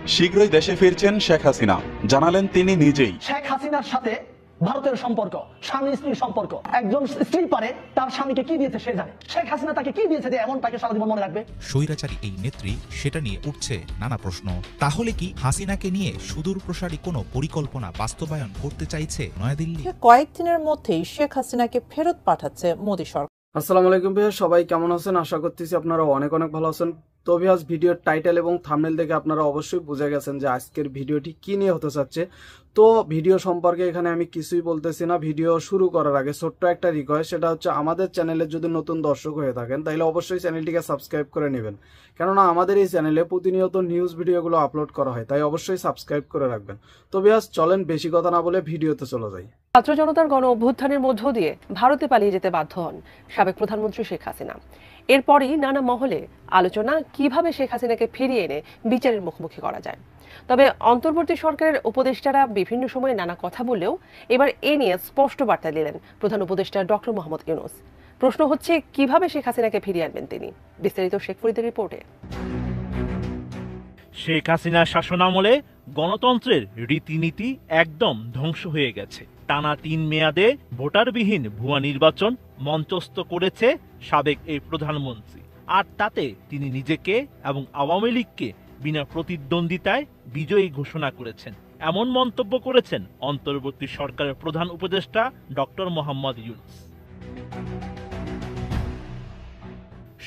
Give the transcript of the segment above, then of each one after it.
শীঘ্রই দেশে ফিরছেন শেখ হাসিনা, জানালেন তিনি নিজেই। শেখ হাসিনার সাথে ভারতের সম্পর্ক স্বামী স্ত্রীর সম্পর্ক। একজন স্ত্রী পারে তার স্বামীকে কি দিয়েছে সে জানে, শেখ হাসিনা তাকে কি দিয়েছে যে এমন তাকে সারা জীবন মনে রাখবে। স্বৈরাচারী এই নেত্রী, সেটা নিয়ে উঠছে নানা প্রশ্ন। তাহলে কি হাসিনাকে নিয়ে সুদূর প্রসারী কোনো পরিকল্পনা বাস্তবায়ন করতে চাইছে নয়াদিল্লি? কয়েকদিনের মধ্যেই শেখ হাসিনাকে ফেরত পাঠাচ্ছে মোদী সরকার। আসসালামু আলাইকুম ভাইয়া, সবাই কেমন আছেন? আশা করতেছি আপনারা অনেক ভালো আছেন। তো ভিউয়ার্স, ভিডিওর টাইটেল এবং থাম্বনেল দেখে আপনারা অবশ্যই বুঝে গেছেন যে আজকের ভিডিওটি কি নিয়ে হতে চাচ্ছে। তো ভিডিও সম্পর্কে এখানে আমি কিছুই বলতেছি না। ভিডিও শুরু করার আগে ছোট্ট একটা রিকোয়েস্ট, সেটা হচ্ছে আমাদের চ্যানেলে যদি নতুন দর্শক হয়ে থাকেন তাহলে অবশ্যই চ্যানেলটিকে সাবস্ক্রাইব করে নেবেন, কেননা আমাদের এই চ্যানেলে প্রতিনিয়ত নিউজ ভিডিওগুলো আপলোড করা হয়, তাই অবশ্যই সাবস্ক্রাইব করে রাখবেন। তো ভিউয়ার্স, চলেন বেশি কথা না বলে ভিডিওতে চলে যাই। ছাত্র জনতার গণ অভ্যুত্থানের মধ্য দিয়ে ভারতে পালিয়ে যেতে বাধ্য হন সাবেক প্রধানমন্ত্রী শেখ হাসিনা। এরপরই নানা মহলে আলোচনা কিভাবে শেখ হাসিনাকে ফিরিয়ে এনে বিচারের মুখোমুখি করা যায়। তবে অন্তর্বর্তী সরকারের উপদেষ্টারা বিভিন্ন সময়ে নানা কথা বললেও এবার এ নিয়ে স্পষ্ট বার্তা দিলেন প্রধান উপদেষ্টা ডক্টর মোহাম্মদ ইউনূস। প্রশ্ন হচ্ছে কিভাবে শেখ হাসিনাকে ফিরিয়ে আনবেন তিনি। বিস্তারিত শেখ ফরিদের রিপোর্টে। শেখ হাসিনার শাসনামলে গণতন্ত্রের রীতিনীতি একদম ধ্বংস হয়ে গেছে। টানা ৩ মেয়াদে ভোটারবিহীন ভুয়া নির্বাচন মঞ্চস্থ করেছে সাবেক এই প্রধানমন্ত্রী। আর তাতে তিনি নিজেকে এবং আওয়ামী লীগকে বিনা প্রতিদ্বন্দ্বিতায় বিজয়ী ঘোষণা করেছেন। এমন মন্তব্য করেছেন অন্তর্বর্তী সরকারের প্রধান উপদেষ্টা ডক্টর মোহাম্মদ ইউনূস।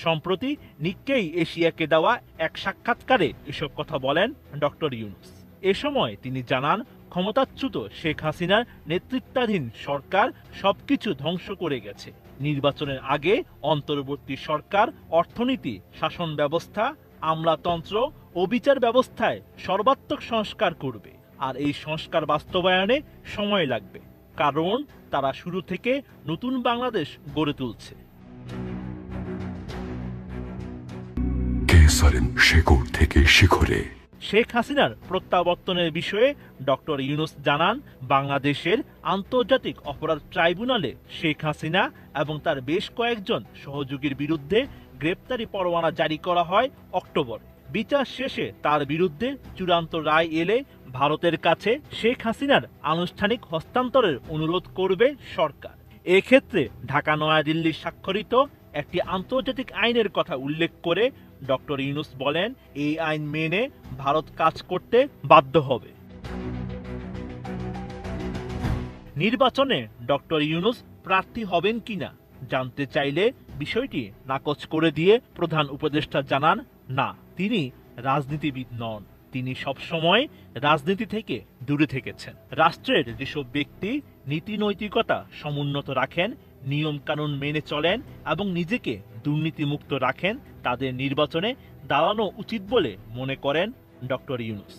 সম্প্রতি নিক্কেই এশিয়াকে দেওয়া এক সাক্ষাৎকারে এসব কথা বলেন ডক্টর ইউনূস। এ সময় তিনি জানান, ক্ষমতাচ্যুত শেখ হাসিনার নেতৃত্বাধীন সরকার সবকিছু ধ্বংস করে গেছে। নির্বাচনের আগে অন্তর্বর্তী সরকার অর্থনীতি, শাসন ব্যবস্থা, আমলাতন্ত্র ও বিচার ব্যবস্থায় সর্বাত্মক সংস্কার করবে। আর এই সংস্কার বাস্তবায়নে সময় লাগবে, কারণ তারা শুরু থেকে নতুন বাংলাদেশ গড়ে তুলছে। শেকড় থেকে শিখরে শেখ হাসিনার প্রত্যাবর্তনের বিষয়ে ডক্টর ইউনূস জানান, বাংলাদেশের আন্তর্জাতিক অপরাধ ট্রাইব্যুনালে শেখ হাসিনা এবং তার বেশ কয়েকজন সহযোগীর বিরুদ্ধে গ্রেপ্তারি পরোয়ানা জারি করা হয় অক্টোবর। বিচার শেষে তার বিরুদ্ধে চূড়ান্ত রায় এলে ভারতের কাছে শেখ হাসিনার আনুষ্ঠানিক হস্তান্তরের অনুরোধ করবে সরকার। এক্ষেত্রে ঢাকা নয়াদিল্লি স্বাক্ষরিত একটি আন্তর্জাতিক আইনের কথা উল্লেখ করে ডক্টর ইউনূস বলেন, এই আইন মেনে ভারত কাজ করতে বাধ্য হবে। নির্বাচনে ডক্টর ইউনূস প্রার্থী হবেন কিনা জানতে চাইলে বিষয়টি নাকচ করে দিয়ে প্রধান উপদেষ্টা জানান, না, তিনি রাজনীতিবিদ নন। তিনি সবসময় রাজনীতি থেকে দূরে থেকেছেন। রাষ্ট্রের যেসব ব্যক্তি নীতি নৈতিকতা সমুন্নত রাখেন, নিয়ম কানুন মেনে চলেন এবং নিজেকে দুর্নীতিমুক্ত রাখেন, তাদের নির্বাচনে দাঁড়ানো উচিত বলে মনে করেন ডক্টর ইউনূস।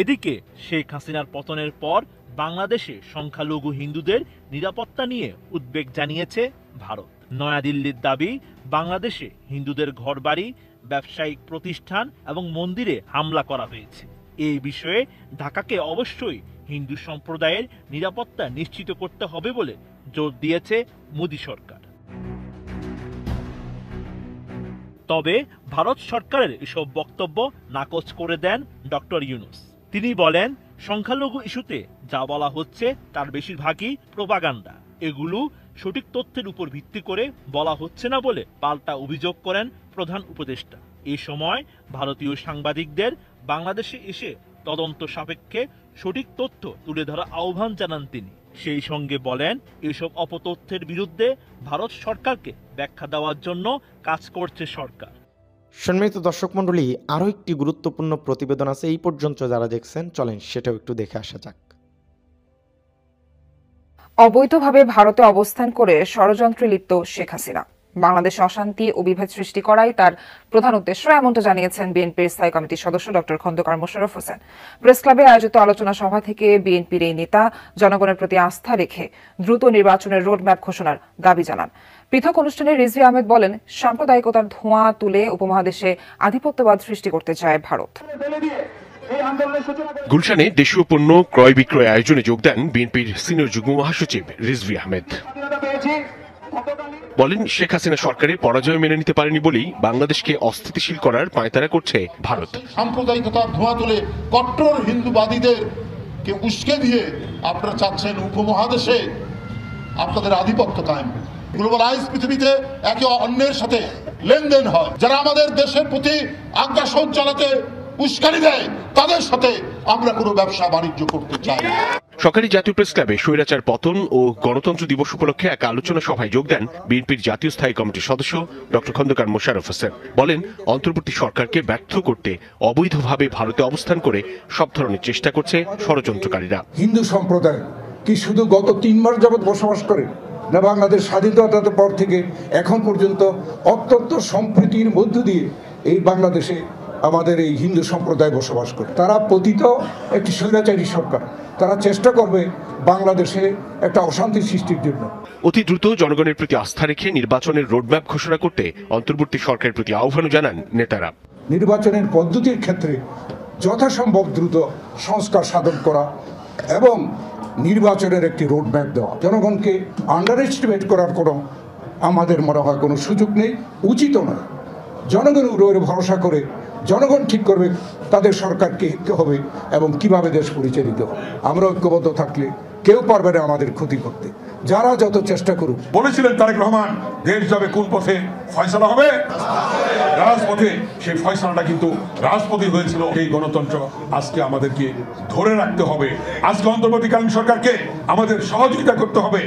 এদিকে শেখ হাসিনার পতনের পর বাংলাদেশে সংখ্যালঘু হিন্দুদের নিরাপত্তা নিয়ে উদ্বেগ জানিয়েছে ভারত। নয়াদিল্লির দাবি, বাংলাদেশে হিন্দুদের ঘরবাড়ি, ব্যবসায়িক প্রতিষ্ঠান এবং মন্দিরে হামলা করা হয়েছে। এই বিষয়ে ঢাকাকে অবশ্যই হিন্দু সম্প্রদায়ের নিরাপত্তা নিশ্চিত করতে হবে বলে জোর দিয়েছে মোদী সরকার। তবে ভারত সরকারের এসব বক্তব্য নাকচ করে দেন ডক্টর ইউনূস। তিনি বলেন, সংখ্যালঘু ইস্যুতে যা বলা হচ্ছে তার বেশিরভাগই প্রোপাগান্ডা। এগুলো সঠিক তথ্যের উপর ভিত্তি করে বলা হচ্ছে না বলে পাল্টা অভিযোগ করেন প্রধান উপদেষ্টা। এ সময় ভারতীয় সাংবাদিকদের বাংলাদেশে এসে তদন্ত সাপেক্ষে সঠিক তথ্য তুলে ধরা আহ্বান জানান তিনি। সেই সঙ্গে বলেন, এসব অপতথ্যের বিরুদ্ধে ভারত সরকারকে ব্যাখ্যা দেওয়ার জন্য কাজ করছে সরকার। সম্মানিত দর্শক মণ্ডলী, আরও একটি গুরুত্বপূর্ণ প্রতিবেদন আছে। এই পর্যন্ত যারা দেখছেন, চলেন সেটাও একটু দেখে আসা যাক। অবৈধভাবে ভারতে অবস্থান করে ষড়যন্ত্রে লিপ্ত শেখ হাসিনা বাংলাদেশে অশান্তি ও বিভেদ সৃষ্টি করাই তার প্রধান উদ্দেশ্য, এমনটা জানিয়েছেন বিএনপির স্থায়ী কমিটির সদস্য ডক্টর খন্দকার মোশাররফ হোসেন। প্রেস ক্লাবে আয়োজিত আলোচনা সভা থেকে বিএনপির এই নেতা জনগণের প্রতি আস্থা রেখে দ্রুত নির্বাচনের রোডম্যাপ ঘোষণার দাবি জানান। পৃথক অনুষ্ঠানে রিজভী আহমেদ বলেন, সাম্প্রদায়িকতার ধোঁয়া তুলে উপমহাদেশে আধিপত্যবাদ সৃষ্টি করতে চায় ভারত। গুলশানে দেশীয় পণ্য ক্রয় বিক্রয় আয়োজনে যোগ দেন বিএনপির সিনিয়র যুগ্ম মহাসচিব রিজভী আহমেদ। বলেন শেখ হাসিনা সরকারের পরাজয় মেনে নিতে পারেনি বলেই বাংলাদেশকে অস্থিতিশীল করার পায়তারা করছে ভারত। সাম্প্রদায়িকতার ধোঁয়া তুলে কট্টর হিন্দুবাদীদের কে উস্কে দিয়ে আপনারা চাচ্ছেন উপমহাদেশে আপনাদের আধিপত্য কায়েম। গ্লোবালাইজ পৃথিবীতে একে অন্যের সাথে লেনদেন হয়, যারা আমাদের দেশের প্রতি আগ্রাসন চালাতে উস্কানি দেয় তাদের সাথে আমরা কোনো ব্যবসা বাণিজ্য করতে চাই না। সরকারি জাতীয় প্রেস ক্লাবে স্বৈরাচার পতন ও গণতন্ত্র দিবস উপলক্ষে এক আলোচনা সভায় যোগ দেন বিএনপির জাতীয় স্থায়ী কমিটির সদস্য ডক্টর খন্দকার মোশাররফ হোসেন। বলেন অন্তর্বর্তী সরকারকে ব্যর্থ করতে অবৈধভাবে ভারতে অবস্থান করে সব ধরনের চেষ্টা করছে ষড়যন্ত্রকারীরা। হিন্দু সম্প্রদায় কি শুধু গত 3 মাস যাবৎ বসবাস করে, না বাংলাদেশ স্বাধীনতার পর থেকে এখন পর্যন্ত অত্যন্ত সম্প্রীতির মধ্য দিয়ে এই বাংলাদেশে আমাদের এই হিন্দু সম্প্রদায় বসবাস করে? তারা পতিত একটি স্বৈরাচারী সরকার, তারা চেষ্টা করবে বাংলাদেশে একটা অশান্তি সৃষ্টির জন্য। অতি দ্রুত জনগণের প্রতি আস্থা রেখে নির্বাচনের রোডম্যাপ ঘোষণা করতে অন্তর্বর্তী সরকারের প্রতি আহ্বানও জানান নেতারা। নির্বাচনের পদ্ধতির ক্ষেত্রে যথাসম্ভব দ্রুত সংস্কার সাধন করা এবং নির্বাচনের একটি রোডম্যাপ দেওয়া। জনগণকে আন্ডার এস্টিমেট করার কোনো আমাদের মনে হয় কোনো সুযোগ নেই, উচিত নয়। জনগণের উপরে ভরসা করে জনগণ ঠিক করবে তাদের সরকারকে হবে এবং কিভাবে দেশ পরিচালিত হবে। আমরা ঐক্যবদ্ধ থাকলে কেউ পারবে না আমাদের ক্ষতি করতে, যারা যত চেষ্টা করুক। বলেছিলেন তারেক রহমান দেশ যাবে কোন পথে, ফয়সালা হবে রাজপথে। সেই ফয়সালাটা কিন্তু রাজপথে হয়েছিল। এই গণতন্ত্র আজকে আমাদেরকে ধরে রাখতে হবে। আজকে অন্তর্বর্তীকালীন সরকারকে আমাদের সহযোগিতা করতে হবে।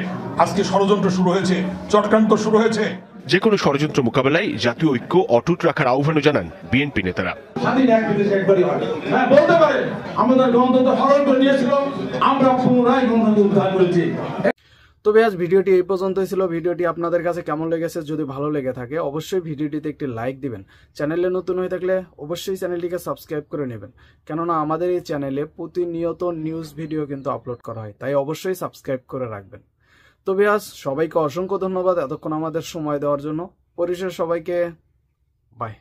আজকে ষড়যন্ত্র শুরু হয়েছে, চক্রান্ত শুরু হয়েছে। যে কোনো ষড়যন্ত্র মোকাবেলায় জাতীয় ঐক্য অটুট রাখার আহ্বানও জানান বিএনপি নেতারা। স্বাধীন এক বিদেশ একবারই হয়, হ্যাঁ বলতে পারে আমাদের গণতন্ত্র হরণ করে নিয়েছিল, আমরা পুনরায় গণতন্ত্র উদ্ধার করেছি। তবে আজ ভিডিওটি এই পর্যন্তই ছিল। ভিডিওটি আপনাদের কাছে কেমন লেগেছে, যদি ভালো লেগে থাকে অবশ্যই ভিডিওটিতে একটি লাইক দিবেন। চ্যানেলে নতুন হয়ে থাকলে অবশ্যই চ্যানেলটিকে সাবস্ক্রাইব করে নেবেন, কেননা আমাদের এই চ্যানেলে প্রতিনিয়ত নিউজ ভিডিও কিন্তু আপলোড করা হয়, তাই অবশ্যই সাবস্ক্রাইব করে রাখবেন। তবে আজ সবাইকে অসংখ্য ধন্যবাদ এতক্ষণ আমাদের সময় দেওয়ার জন্য। পরিশেষে সবাইকে বাই।